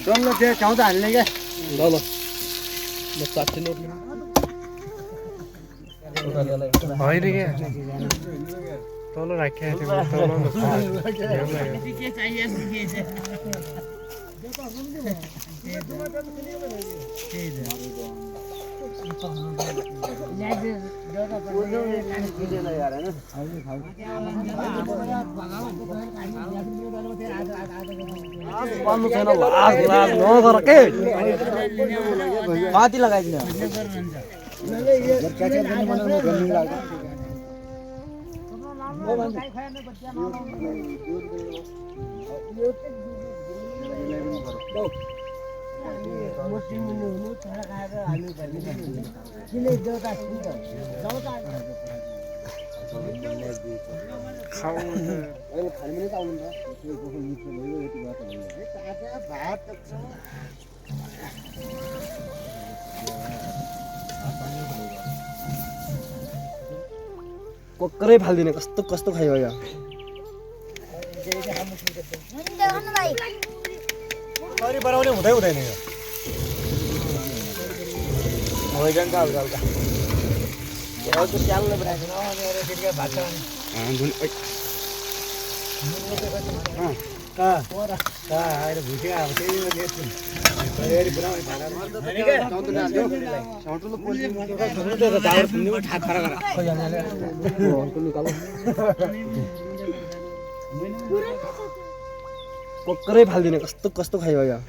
डल्लो त्यो ठाउँ त हाल्ने क्या ल ल म चाट्ने नोट होइन क्या तल राखेको थियो माथि लगाइदिनु पक्कै फाल्दिने कस्तो कस्तो खायो यहाँ खरी बनाउने हुँदै हुँदैन यो भइरहन्छ हल्का हल्का त्यो च्यालले बनाएको फेरि भात छ आएर भुट्यो अब त्यही पक्कै फाल्दिने कस्तो कस्तो खायो यहाँ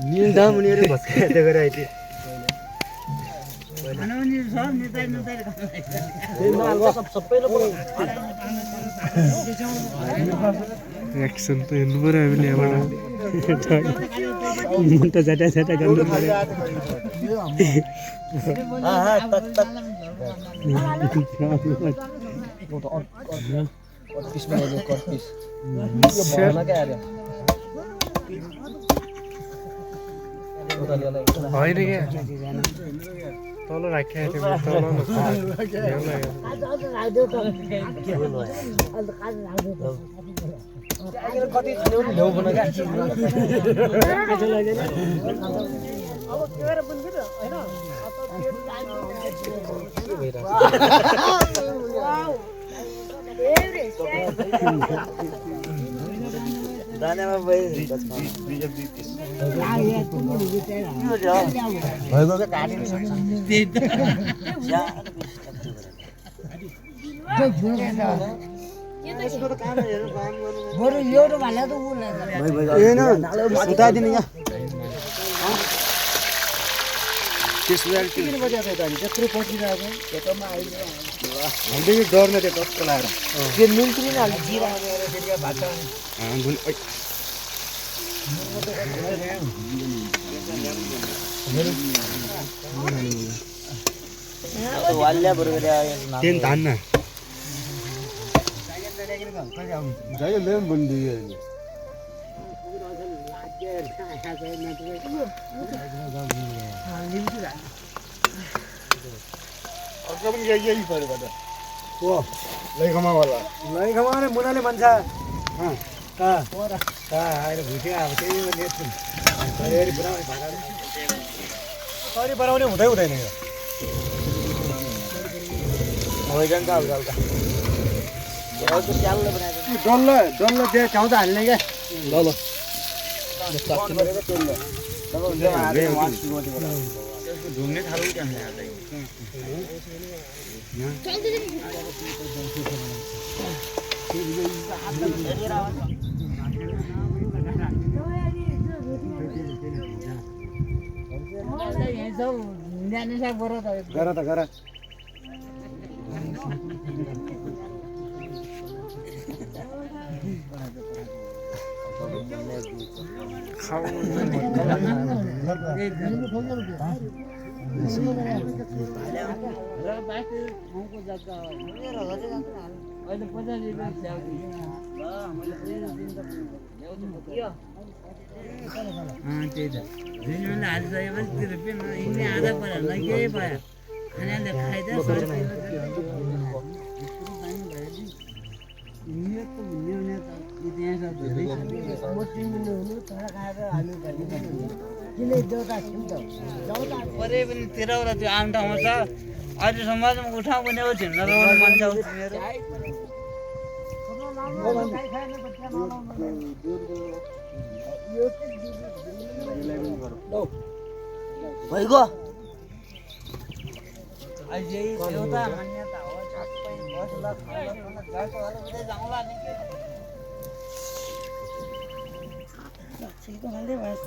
निल्दा मुनि भत्काइदियो गरे आइदियो एक्सन त हेर्नु पऱ्यो हामीले यहाँबाट मुन्टा झाटा झाटा गर्नु पऱ्यो होइन क्या तल राखेको थियो कति खाने पनि ल्याउ बना क्या दानामा भएको क्या काटिनु बरु एउटा भाला त उताइदिनु यहाँ त्यत्रो पसिरहेको खेतमा आइदियो डर्ने त्यो टक्क लगाएर त्यो नुन पनि हाल्नु जिरा हालेर फेरि भात तेल धान न जाइए ले बन दिए यही पऱ्यो ओ लैखमा वाला लैखमा ने मुनाले भन्छ आएर भुट्यो अब त्यही बनाउने हुँदै हुँदैन यो भइरहन्छ हल्का हल्का डल्लो त्यो ठाउँ त हाल्ने क्या ल ल म चाट्ने ढुङ्ने थालौँ क्या गर त गर त्यही त जुनले हालिसकेपछि त्यो रुपियाँ यिनले आधा पऱ्यो केही भयो खानाले खाइदियो परे पनि तेह्रवटा त्यो आम ठाउँमा छ अहिलेसम्म उठाउ पनि हो झिन्न लगाउने मान्छे आउँछ मेरो भइगयो अहिले एउटा मान्यता हो छक्कै बस्ला खाना गएको होला उतै जाउँला नि छिटो हाल्दै भएछ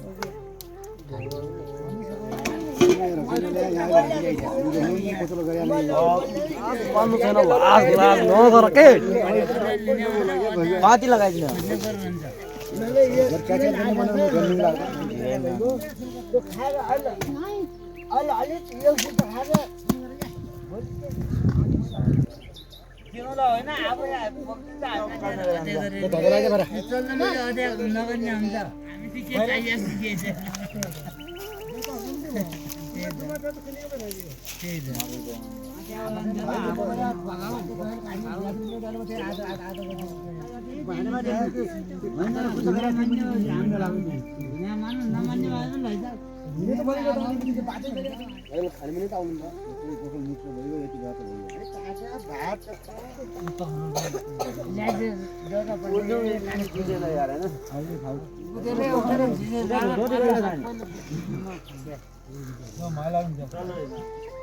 पाल्नु छैन लाज नगर के पाती लगाइदिनु तिमीलाई होइन आफै नगर्ने हुन्छ हामी के चाहिएको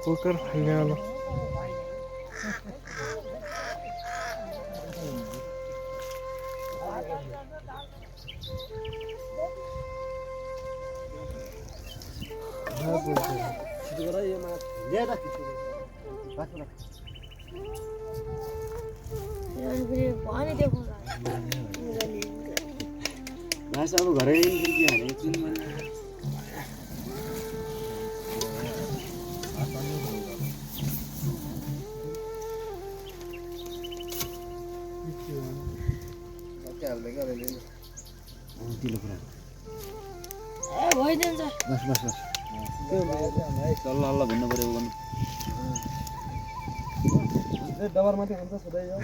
कुकर खाने वाला अब घरै सल्लाह भन्नु पर्यो डबर माथि खान्छ सधैँ यो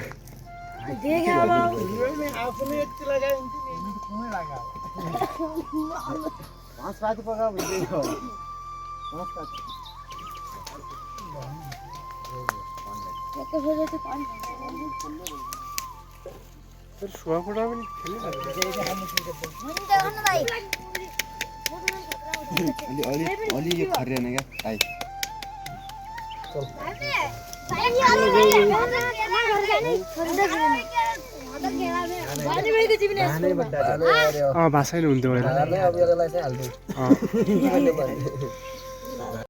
मास पाती पका भन्दै हो मास पाती सुवाकुटा पनि अलि यो खरिएन क्या भाइ भाषै हुन्थ्यो